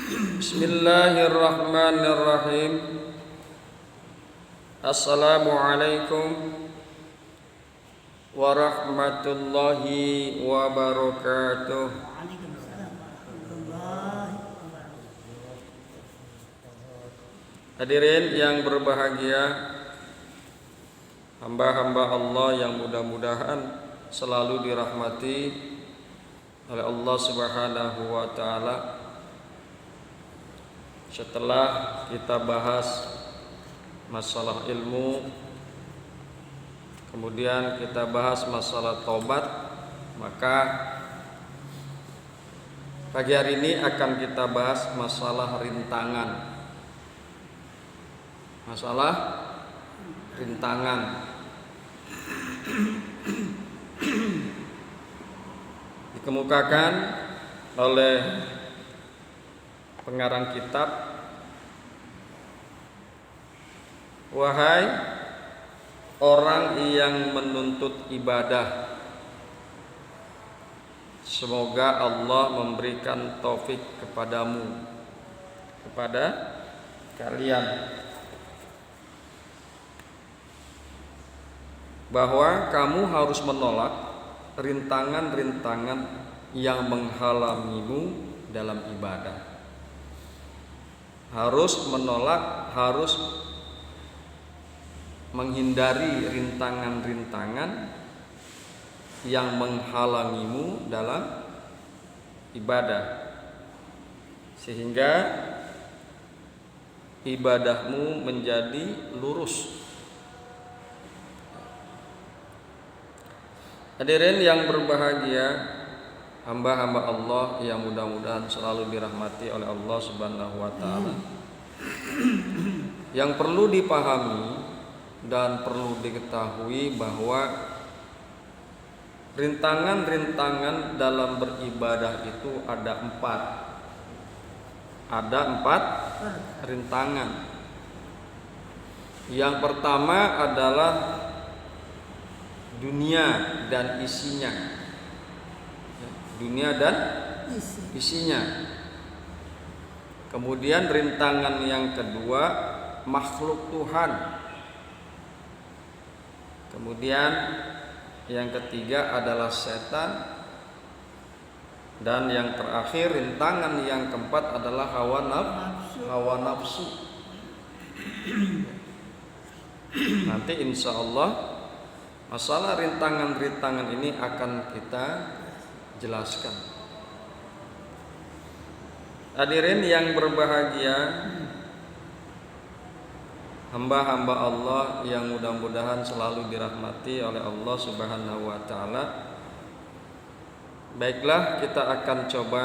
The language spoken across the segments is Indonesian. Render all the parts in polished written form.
Bismillahirrahmanirrahim. Assalamualaikum warahmatullahi wabarakatuh. Hadirin yang berbahagia, hamba-hamba Allah yang mudah-mudahan selalu dirahmati oleh Allah Subhanahu wa taala. Setelah kita bahas masalah ilmu, kemudian kita bahas masalah taubat, maka pagi hari ini akan kita bahas masalah rintangan. Masalah rintangan. Dikemukakan oleh pengarang kitab, wahai orang yang menuntut ibadah, semoga Allah memberikan taufik kepadamu, kepada kalian, bahwa kamu harus menolak rintangan-rintangan yang menghalangimu dalam ibadah. Harus menolak, harus menghindari rintangan-rintangan yang menghalangimu dalam ibadah, sehingga ibadahmu menjadi lurus. Hadirin yang berbahagia, hamba-hamba Allah yang mudah-mudahan selalu dirahmati oleh Allah Subhanahu wa taala. Yang perlu dipahami dan perlu diketahui bahwa rintangan-rintangan dalam beribadah itu ada empat. Ada empat rintangan. Yang pertama adalah dunia dan isinya. Dunia dan isinya. Kemudian rintangan yang kedua, makhluk Tuhan. Kemudian yang ketiga adalah setan. Dan yang terakhir, rintangan yang keempat adalah hawa nafsu. Nanti insya Allah masalah rintangan-rintangan ini akan kita jelaskan. Hadirin yang berbahagia, hamba-hamba Allah yang mudah-mudahan selalu dirahmati oleh Allah Subhanahu wa taala. Baiklah, kita akan coba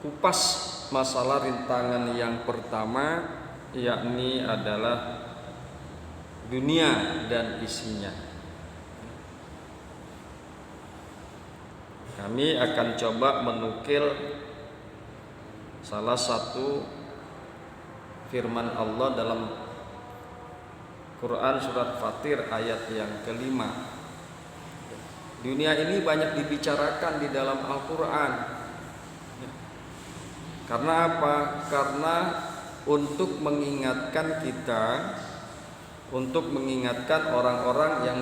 kupas masalah rintangan yang pertama, yakni adalah dunia dan isinya. Kami akan coba menukil salah satu firman Allah dalam Quran surat Fatir ayat yang kelima. Dunia ini banyak dibicarakan di dalam Al-Quran. Karena apa? Karena untuk mengingatkan kita, untuk mengingatkan orang-orang yang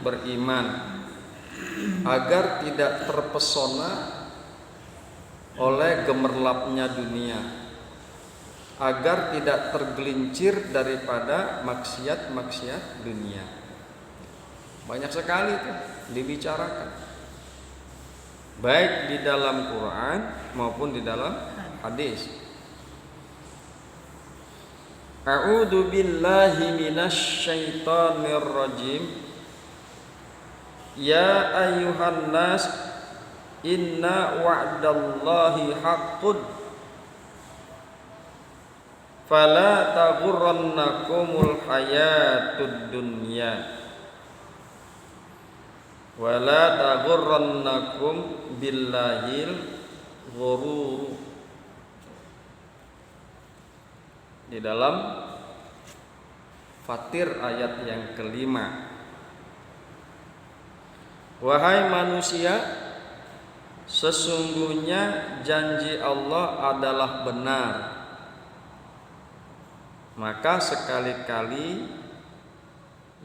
beriman agar tidak terpesona oleh gemerlapnya dunia, agar tidak tergelincir daripada maksiat-maksiat dunia. Banyak sekali tuh dibicarakan, baik di dalam Quran maupun di dalam hadis. A'udzu billahi minasy syaithanir rajim. Ya ayyuhan nas, inna wa'dallahi haqqun fala taghurrannakumul hayatud dunya wala taghurrannakum billahil ghurur. Di dalam Fatir ayat yang kelima, wahai manusia, sesungguhnya janji Allah adalah benar. Maka sekali-kali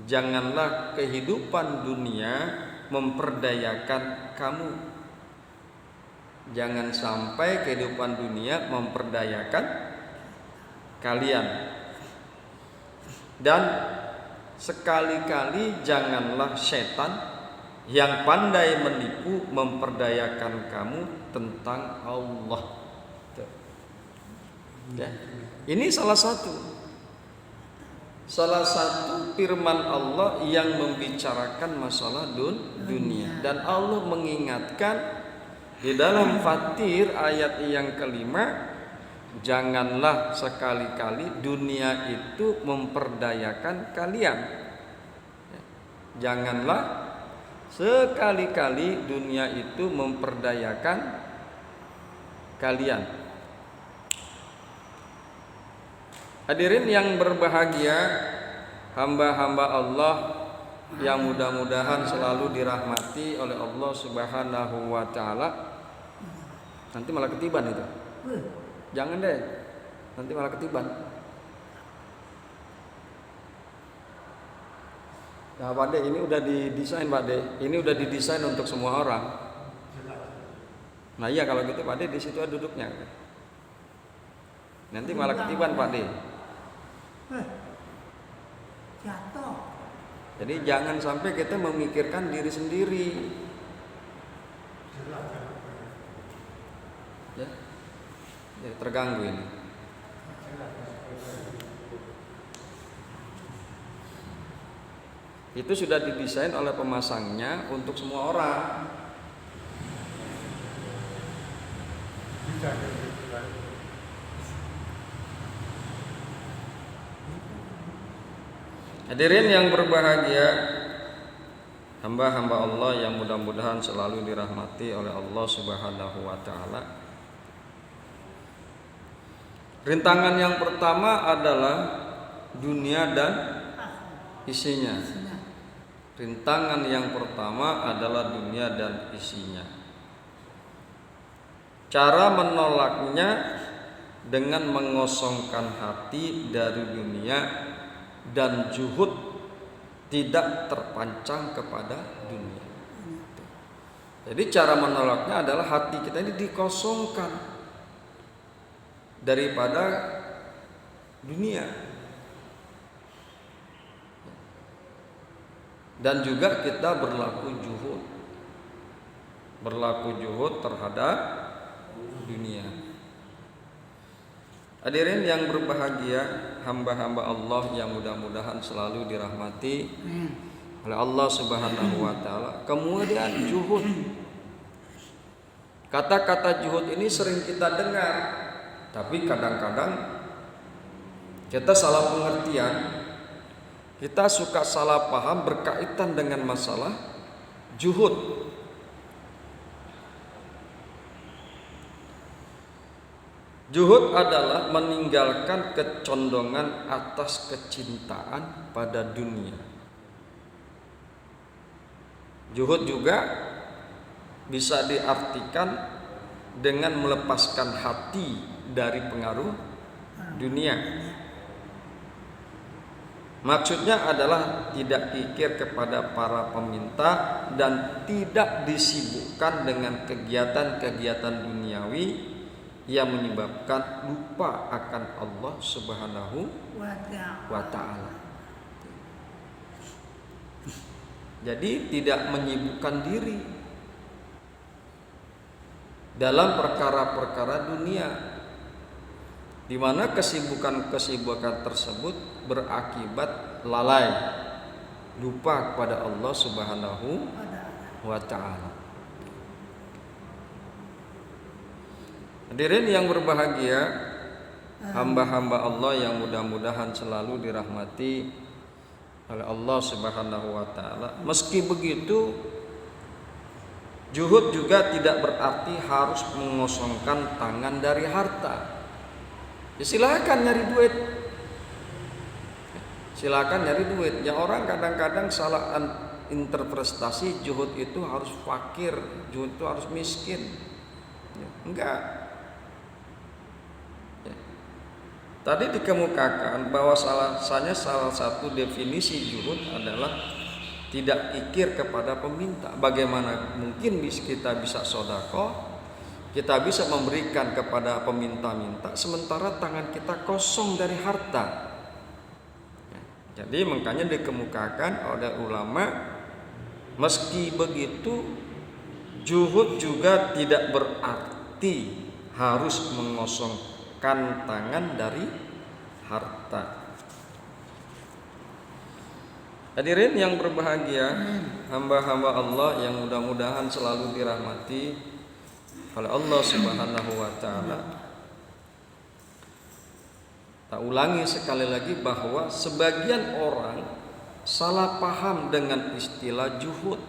janganlah kehidupan dunia memperdayakan kamu. Jangan sampai kehidupan dunia memperdayakan kalian. Dan sekali-kali janganlah setan yang pandai menipu memperdayakan kamu tentang Allah. Ya. Ini salah satu firman Allah yang membicarakan masalah dunia. Dan Allah mengingatkan di dalam Fatir ayat yang kelima, janganlah sekali-kali dunia itu memperdayakan kalian. Janganlah sekali-kali dunia itu memperdayakan kalian. Hadirin yang berbahagia, hamba-hamba Allah yang mudah-mudahan selalu dirahmati oleh Allah Subhanahu wa taala. Nanti malah ketiban itu. Jangan deh. Nanti malah ketiban. Nah, Pak De, ini udah didesain, Pak De. Ini udah didesain untuk semua orang. Nah, iya kalau gitu Pak De di situ aja duduknya. Nanti malah ketiban, Pak De. Jatuh. Jadi jangan sampai kita memikirkan diri sendiri. Ya. Jadi terganggu ini. Itu sudah didesain oleh pemasangnya untuk semua orang. Hadirin yang berbahagia, hamba-hamba Allah yang mudah-mudahan selalu dirahmati oleh Allah Subhanahu wa taala. Rintangan yang pertama adalah dunia dan isinya. Rintangan yang pertama adalah dunia dan isinya. Cara menolaknya dengan mengosongkan hati dari dunia dan zuhud tidak terpancang kepada dunia. Jadi cara menolaknya adalah hati kita ini dikosongkan daripada dunia. Dan juga kita berlaku juhud terhadap dunia. Hadirin yang berbahagia, hamba-hamba Allah yang mudah-mudahan selalu dirahmati oleh Allah Subhanahu wa taala. Kemudian juhud. Kata-kata juhud ini sering kita dengar, tapi kadang-kadang kita salah pengertian. Kita suka salah paham berkaitan dengan masalah juhud. Juhud adalah meninggalkan kecondongan atas kecintaan pada dunia. Juhud juga bisa diartikan dengan melepaskan hati dari pengaruh dunia. Maksudnya adalah tidak kikir kepada para peminta dan tidak disibukkan dengan kegiatan-kegiatan duniawi yang menyebabkan lupa akan Allah Subhanahu wa taala. Jadi tidak menyibukkan diri dalam perkara-perkara dunia, di mana kesibukan-kesibukan tersebut berakibat lalai, lupa kepada Allah Subhanahu wa taala. Hadirin yang berbahagia, hamba-hamba Allah yang mudah-mudahan selalu dirahmati oleh Allah Subhanahu wa taala. Meski begitu, juhud juga tidak berarti harus mengosongkan tangan dari harta. Ya, silakan nyari duit. Ya orang kadang-kadang interpretasi zuhud itu harus fakir, zuhud itu harus miskin. Enggak. Tadi dikemukakan bahwa salah satu definisi zuhud adalah tidak kikir kepada peminta. Bagaimana mungkin kita bisa sedekah, kita bisa memberikan kepada peminta-minta sementara tangan kita kosong dari harta. Jadi makanya dikemukakan oleh ulama, meski begitu zuhud juga tidak berarti harus mengosongkan tangan dari harta. Hadirin yang berbahagia, hamba-hamba Allah yang mudah-mudahan selalu dirahmati oleh Allah Subhanahu wa taala. Tak ulangi sekali lagi bahwa sebagian orang salah paham dengan istilah zuhud.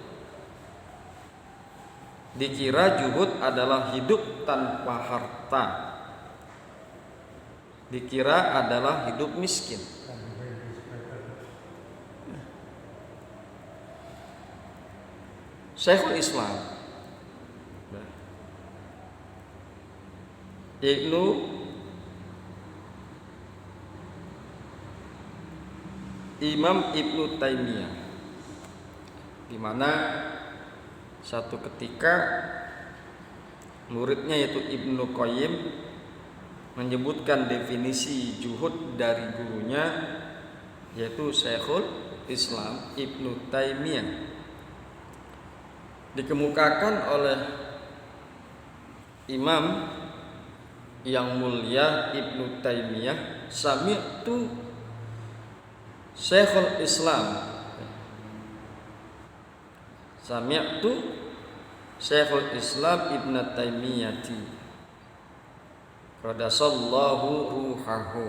Dikira zuhud adalah hidup tanpa harta. Dikira adalah hidup miskin. Syekhul Islam yaitu Imam Ibnu Taimiyah, di mana satu ketika muridnya yaitu Ibnu Qayyim menyebutkan definisi zuhud dari gurunya yaitu Syekhul Islam Ibnu Taimiyah. Dikemukakan oleh Imam yang mulia Ibnu Taimiyah, sami'tu Syekhul Islam, sami'tu Syekhul Islam Ibnu Taimiyati qadasallahu ruhahu.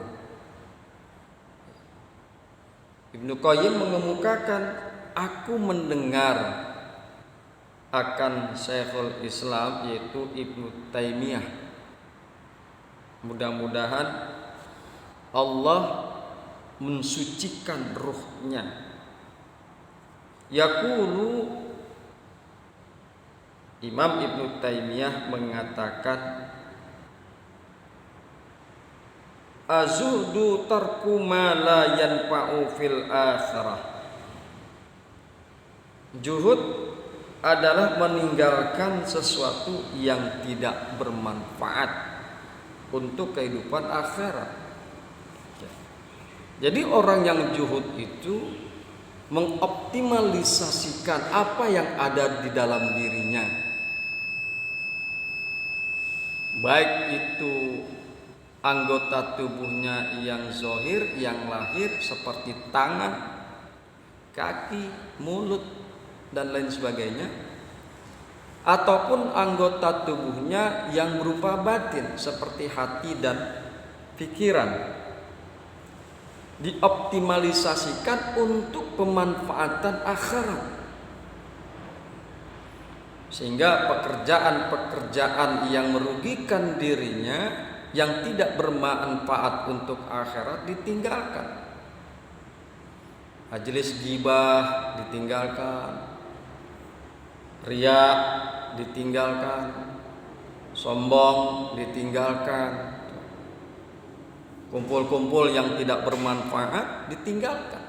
Ibnu Qayyim mengemukakan, aku mendengar akan Syekhul Islam yaitu Ibnu Taimiyah. Mudah-mudahan Allah mensucikan ruhnya. Yaqulu, Imam Ibnu Taimiyah mengatakan, azuhdu tarku ma la yanfa'u fil akhirah. Zuhud adalah meninggalkan sesuatu yang tidak bermanfaat untuk kehidupan akhirat. Jadi orang yang zuhud itu mengoptimalisasikan apa yang ada di dalam dirinya, baik itu anggota tubuhnya yang zahir, yang lahir seperti tangan, kaki, mulut dan lain sebagainya, ataupun anggota tubuhnya yang berupa batin seperti hati dan pikiran, dioptimalisasikan untuk pemanfaatan akhirat, sehingga pekerjaan-pekerjaan yang merugikan dirinya, yang tidak bermanfaat untuk akhirat ditinggalkan. Majelis ghibah ditinggalkan, riya ditinggalkan, sombong ditinggalkan, kumpul-kumpul yang tidak bermanfaat ditinggalkan.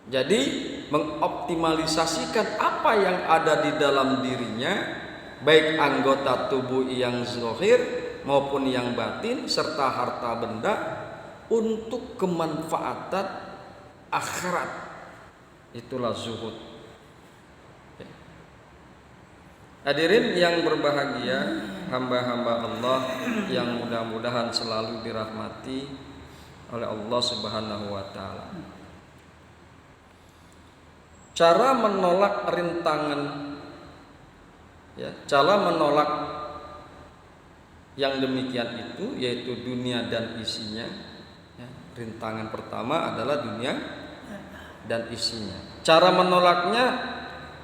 Jadi mengoptimalisasikan apa yang ada di dalam dirinya, baik anggota tubuh yang zahir maupun yang batin serta harta benda, untuk kemanfaatan akhirat. Itulah zuhud. Hadirin yang berbahagia, hamba-hamba Allah yang mudah-mudahan selalu dirahmati oleh Allah Subhanahu wa taala. Cara menolak rintangan, cara menolak yang demikian itu yaitu dunia dan isinya. Rintangan pertama adalah dunia dan isinya. Cara menolaknya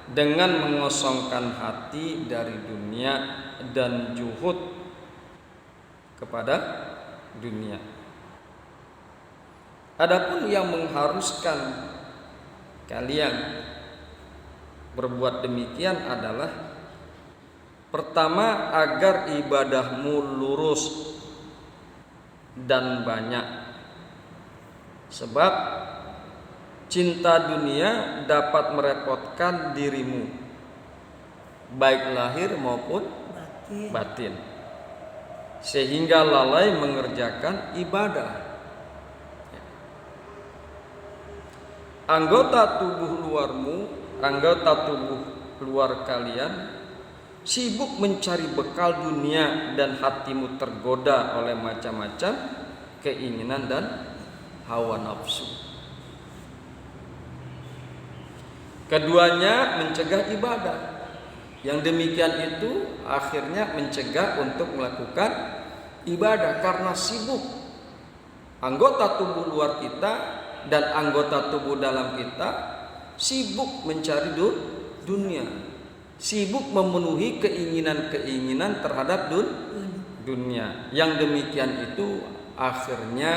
dengan mengosongkan hati dari dunia dan zuhud kepada dunia. Adapun yang mengharuskan kalian berbuat demikian adalah pertama agar ibadahmu lurus dan banyak. Sebab cinta dunia dapat merepotkan dirimu, baik lahir maupun batin, sehingga lalai mengerjakan ibadah. Anggota tubuh luar kalian sibuk mencari bekal dunia dan hatimu tergoda oleh macam-macam keinginan dan hawa nafsu. Keduanya mencegah ibadah. Yang demikian itu akhirnya mencegah untuk melakukan ibadah karena sibuk. Anggota tubuh luar kita dan anggota tubuh dalam kita sibuk mencari dunia, sibuk memenuhi keinginan-keinginan terhadap dunia. Yang demikian itu akhirnya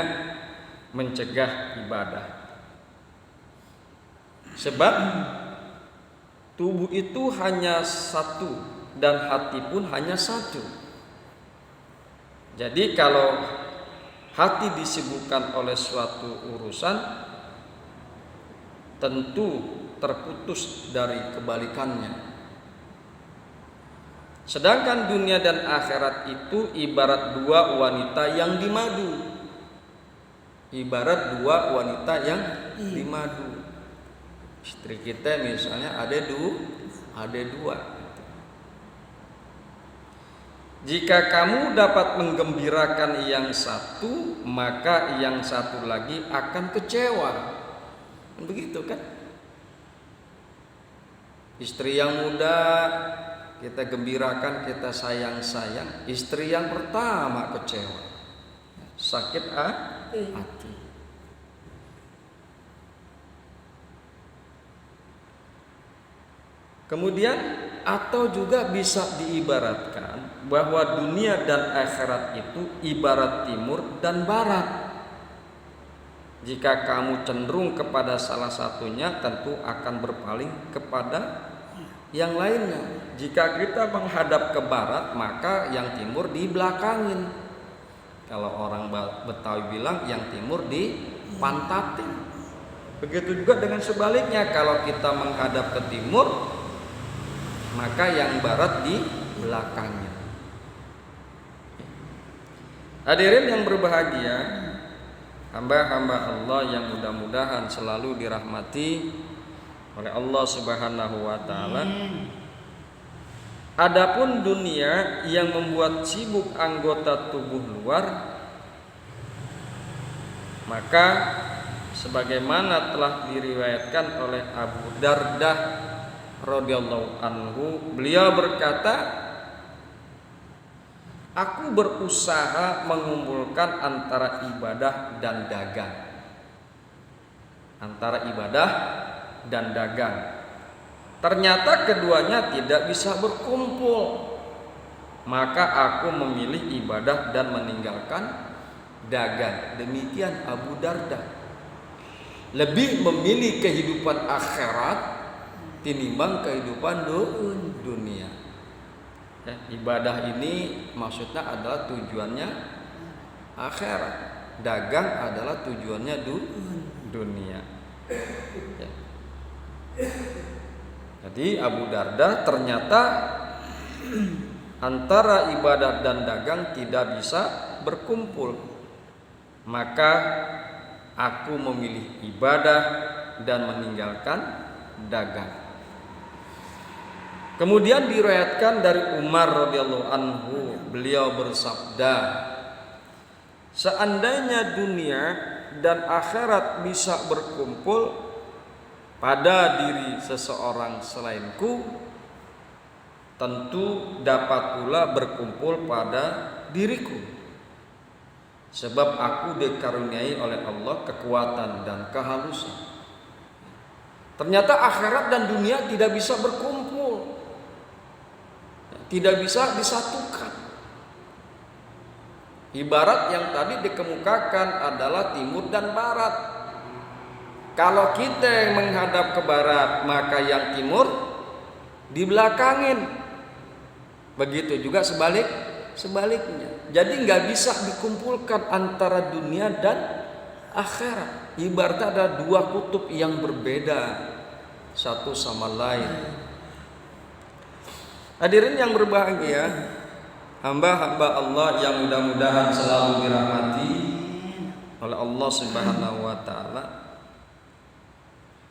mencegah ibadah. Sebab tubuh itu hanya satu dan hati pun hanya satu. Jadi kalau hati disibukkan oleh suatu urusan, tentu terputus dari kebalikannya. Sedangkan dunia dan akhirat itu ibarat dua wanita yang dimadu. Ibarat dua wanita yang dimadu. Istri kita misalnya ada dua. Jika kamu dapat menggembirakan yang satu, maka yang satu lagi akan kecewa. Begitu kan? Istri yang muda kita gembirakan, kita sayang-sayang. Istri yang pertama kecewa, sakit hati. Kemudian atau juga bisa diibaratkan bahwa dunia dan akhirat itu ibarat timur dan barat. Jika kamu cenderung kepada salah satunya, tentu akan berpaling kepada yang lainnya. Jika kita menghadap ke barat, maka yang timur dibelakangin. Kalau orang Betawi bilang yang timur dipantatin. Begitu juga dengan sebaliknya, kalau kita menghadap ke timur, maka yang barat di belakangnya. Hadirin yang berbahagia, hamba-hamba Allah yang mudah-mudahan selalu dirahmati oleh Allah Subhanahu wa taala. Adapun dunia yang membuat sibuk anggota tubuh luar, maka sebagaimana telah diriwayatkan oleh Abu Dardah radhiyallahu anhu, beliau berkata, aku berusaha mengumpulkan antara ibadah dan dagang. Antara ibadah dan dagang. Ternyata keduanya tidak bisa berkumpul. Maka aku memilih ibadah dan meninggalkan dagang. Demikian Abu Darda. Lebih memilih kehidupan akhirat tinimbang kehidupan dunia. Ibadah ini maksudnya adalah tujuannya akhirat. Dagang adalah tujuannya dunia. Jadi Abu Darda ternyata antara ibadah dan dagang tidak bisa berkumpul. Maka aku memilih ibadah dan meninggalkan dagang. Kemudian diriwayatkan dari Umar radhiyallahu anhu, beliau bersabda, seandainya dunia dan akhirat bisa berkumpul pada diri seseorang selainku, tentu dapat pula berkumpul pada diriku. Sebab aku dikaruniai oleh Allah kekuatan dan kehalusan. Ternyata akhirat dan dunia tidak bisa berkumpul, tidak bisa disatukan. Ibarat yang tadi dikemukakan adalah timur dan barat. Kalau kita menghadap ke barat, maka yang timur dibelakangin. Begitu juga sebaliknya. Jadi nggak bisa dikumpulkan antara dunia dan akhirat. Ibaratnya ada dua kutub yang berbeda satu sama lain. Hadirin yang berbahagia, hamba-hamba Allah yang mudah-mudahan selalu dirahmati oleh Allah Subhanahu wa taala.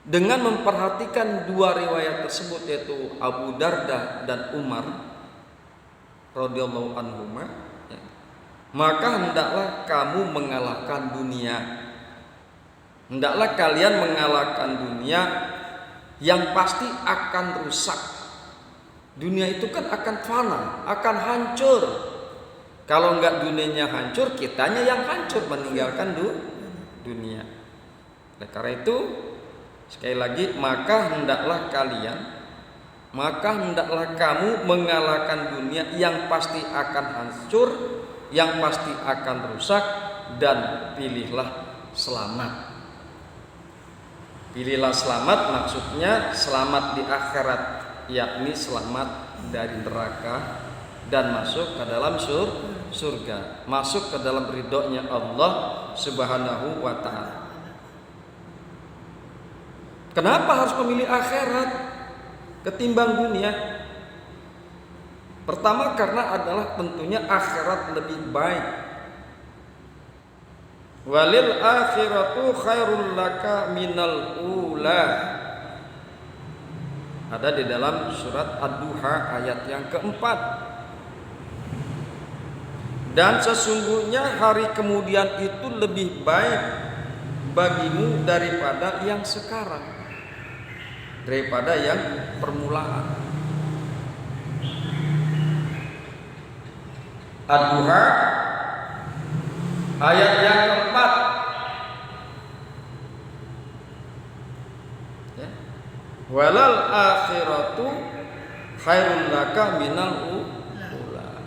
Dengan memperhatikan dua riwayat tersebut, yaitu Abu Darda dan Umar radhiyallahu anhuma, maka hendaklah kamu mengalahkan dunia. Hendaklah kalian mengalahkan dunia yang pasti akan rusak. Dunia itu kan akan fana, akan hancur. Kalau enggak dunianya hancur, kitanya yang hancur meninggalkan dunia. Oleh karena itu, sekali lagi, maka hendaklah kamu mengalahkan dunia yang pasti akan hancur, yang pasti akan rusak, dan pilihlah selamat. Pilihlah selamat, maksudnya selamat di akhirat, yakni selamat dari neraka dan masuk ke dalam surga, masuk ke dalam ridhonya Allah Subhanahu wa ta'ala. Kenapa harus memilih akhirat ketimbang dunia? Pertama, karena adalah tentunya akhirat lebih baik. Walil akhiratu khairul laka minal ula. Ada di dalam surat Ad-Duha ayat yang keempat. Dan sesungguhnya hari kemudian itu lebih baik bagimu daripada yang sekarang, daripada yang permulaan. Ad-Duha ayat yang keempat. Walal akhiratu khairul laka minal ula.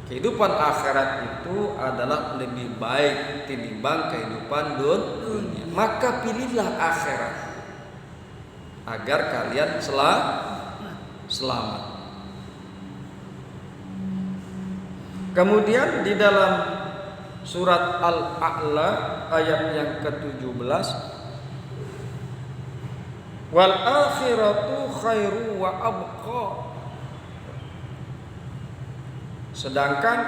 Kehidupan akhirat itu adalah lebih baik timbang kehidupan dunia. Maka pilihlah akhirat agar kalian selamat. Kemudian di dalam surat Al-A'la ayat yang ke-17, wal akhiratu khairu wa abqa. Sedangkan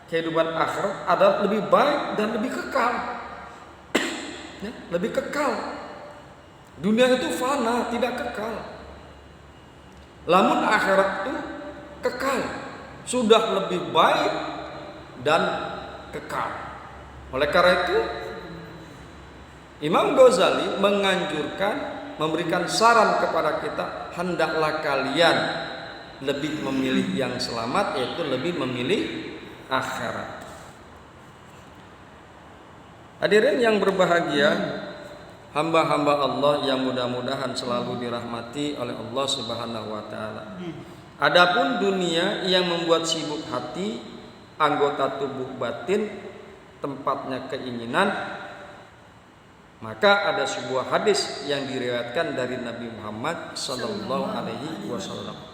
kehidupan akhirat adalah lebih baik dan lebih kekal. Lebih kekal. Dunia itu fana, tidak kekal. Lamun akhirat itu kekal, sudah lebih baik dan kekal. Oleh karena itu, Imam Ghazali menganjurkan, memberikan saran kepada kita, hendaklah kalian lebih memilih yang selamat, yaitu lebih memilih akhirat. Hadirin yang berbahagia, hamba-hamba Allah yang mudah-mudahan selalu dirahmati oleh Allah Subhanahu wa taala. Adapun dunia yang membuat sibuk hati, anggota tubuh batin, tempatnya keinginan, maka ada sebuah hadis yang diriwayatkan dari Nabi Muhammad sallallahu alaihi wasallam.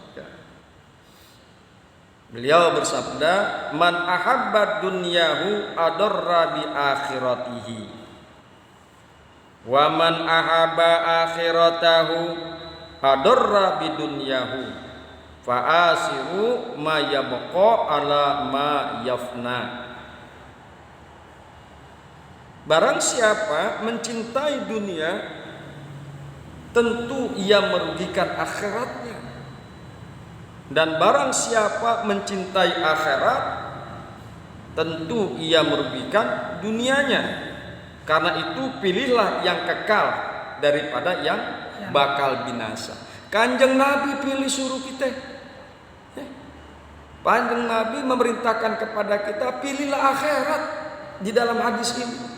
Beliau bersabda, "Man ahabba dunyahu adarra bi akhiratihi, wa man ahabba akhiratahu adarra bi dunyahu, fa asiru ma yabqa ala ma yafna." Barang siapa mencintai dunia, tentu ia merugikan akhiratnya. Dan barang siapa mencintai akhirat, tentu ia merugikan dunianya. Karena itu pilihlah yang kekal daripada yang bakal binasa. Kanjeng Nabi pilih suruh kita. Kanjeng Nabi memerintahkan kepada kita, pilihlah akhirat di dalam hadis ini.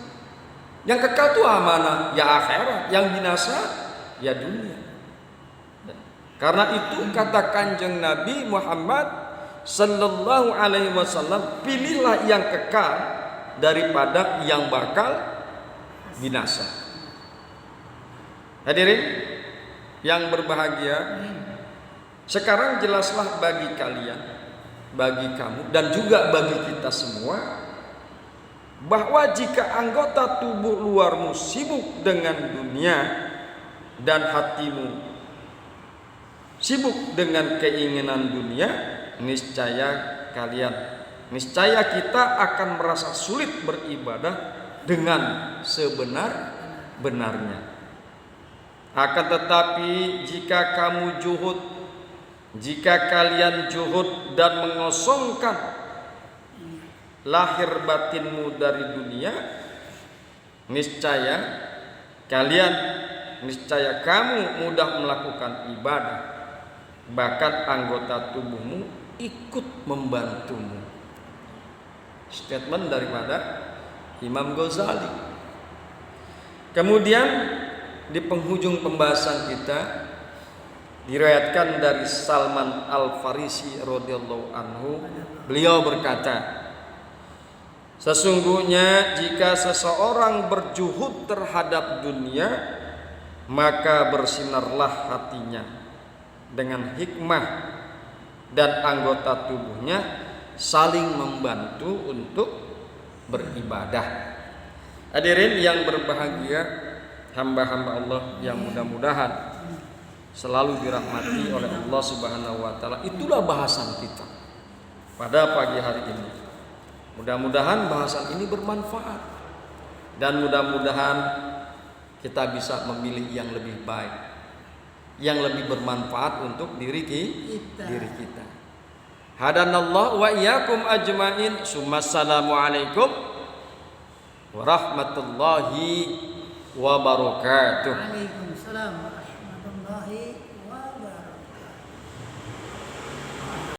Yang kekal itu mana? Ya akhirat. Yang binasa ya dunia. Karena itu kata Kanjeng Nabi Muhammad sallallahu alaihi wasallam, pilihlah yang kekal daripada yang bakal binasa. Hadirin yang berbahagia, sekarang jelaslah bagi kalian, bagi kamu dan juga bagi kita semua, bahwa jika anggota tubuh luarmu sibuk dengan dunia dan hatimu sibuk dengan keinginan dunia, niscaya kita akan merasa sulit beribadah dengan sebenar-benarnya. Akan tetapi jika kalian juhud dan mengosongkan lahir batinmu dari dunia, niscaya kamu mudah melakukan ibadah, bahkan anggota tubuhmu ikut membantumu. Statement daripada Imam Ghazali. Kemudian di penghujung pembahasan kita diriwayatkan dari Salman Al-Farisi radhiyallahu anhu, beliau berkata, sesungguhnya jika seseorang berjuhud terhadap dunia, maka bersinarlah hatinya dengan hikmah dan anggota tubuhnya saling membantu untuk beribadah. Hadirin yang berbahagia, hamba-hamba Allah yang mudah-mudahan selalu dirahmati oleh Allah Subhanahu wa taala. Itulah bahasan kita pada pagi hari ini. Mudah-mudahan bahasan ini bermanfaat dan mudah-mudahan kita bisa memilih yang lebih baik, yang lebih bermanfaat untuk diri kita. Hadanallah wa iyyakum ajmain. Assalamualaikum warahmatullahi wabarakatuh. Waalaikumsalam.